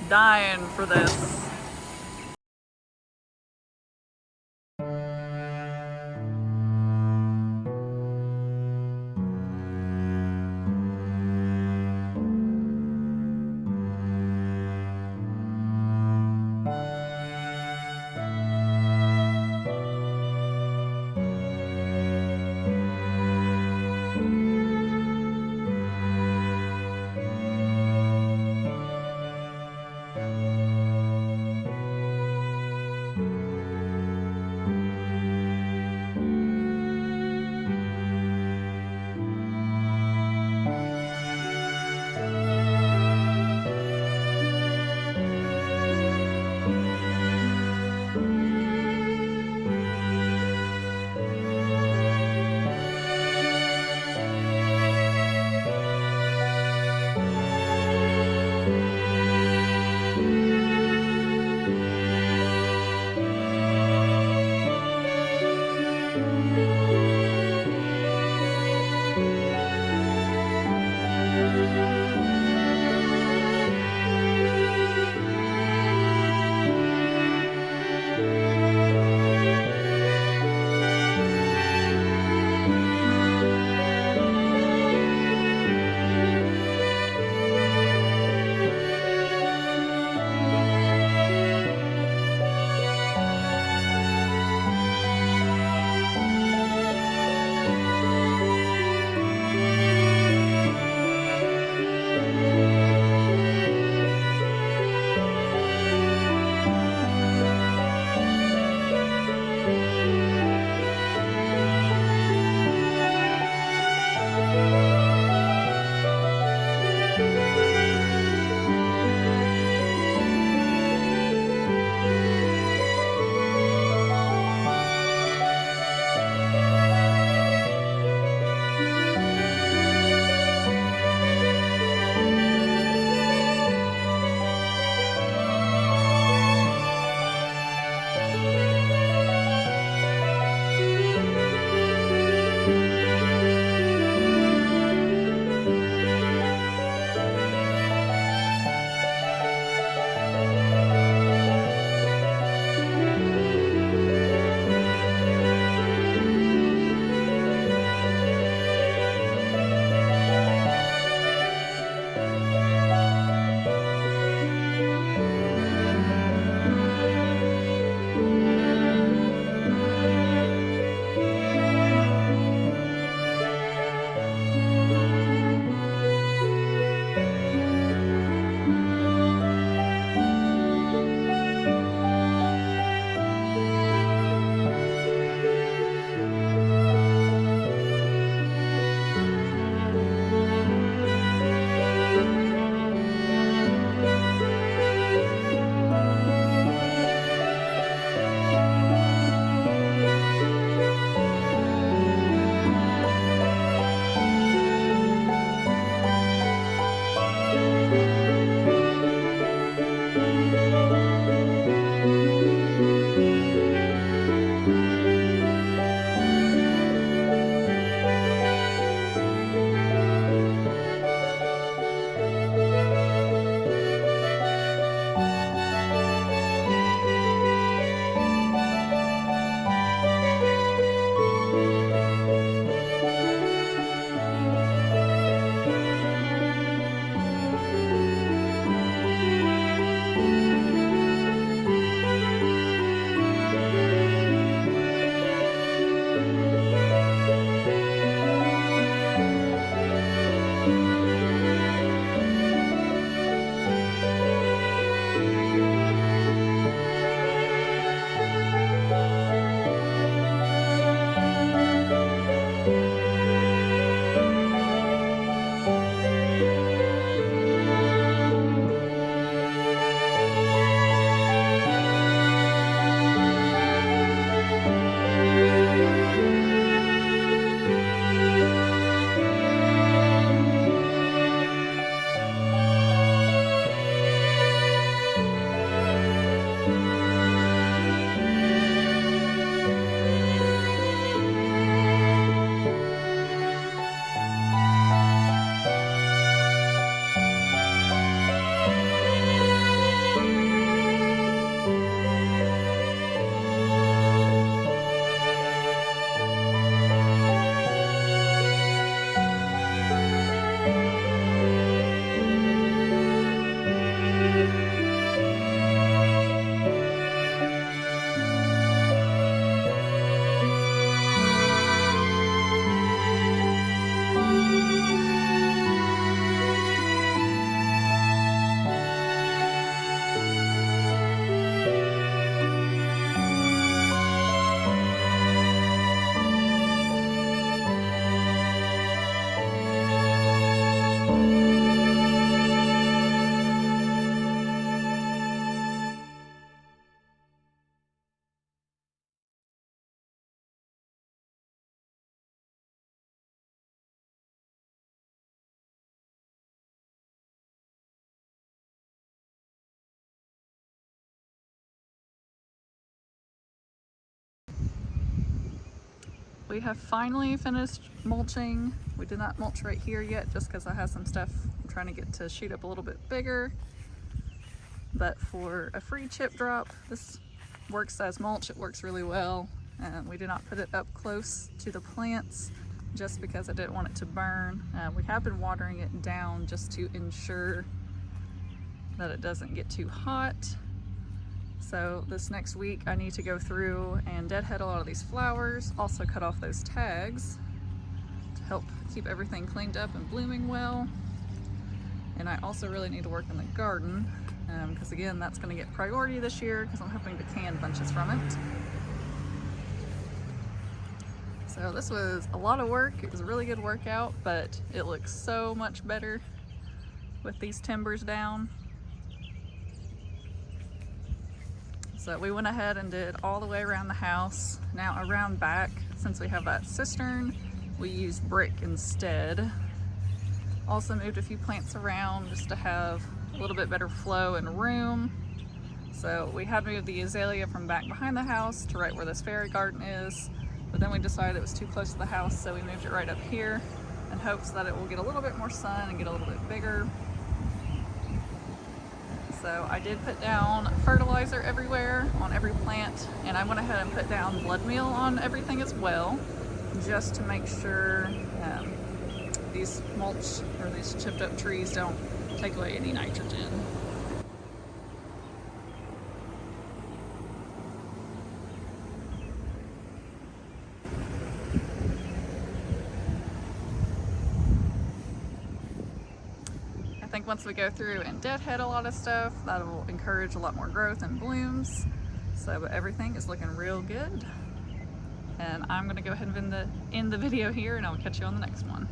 dying for this. we have finally finished mulching. We did not mulch right here yet just because I have some stuff I'm trying to get to shoot up a little bit bigger. But for a free chip drop, this works as mulch. It works really well. We did not put it up close to the plants just because I didn't want it to burn. We have been watering it down just to ensure that it doesn't get too hot. So this next week I need to go through and deadhead a lot of these flowers, also cut off those tags to help keep everything cleaned up and blooming well. And I also really need to work in the garden because again, that's going to get priority this year because I'm hoping to can bunches from it. So this was a lot of work. It was a really good workout, but it looks so much better with these timbers down. So we went ahead and did all the way around the house. Now around back, since we have that cistern, we used brick instead. Also moved a few plants around just to have a little bit better flow and room. So we had moved the azalea from back behind the house to right where this fairy garden is, but then we decided it was too close to the house, so we moved it right up here in hopes that it will get a little bit more sun and get a little bit bigger. So I did put down fertilizer everywhere on every plant, and I went ahead and put down blood meal on everything as well, just to make sure these mulch or these chipped up trees don't take away any nitrogen. I think once we go through and deadhead a lot of stuff, that will encourage a lot more growth and blooms. So but everything is looking real good. And I'm gonna go ahead and end the video here, and I'll catch you on the next one.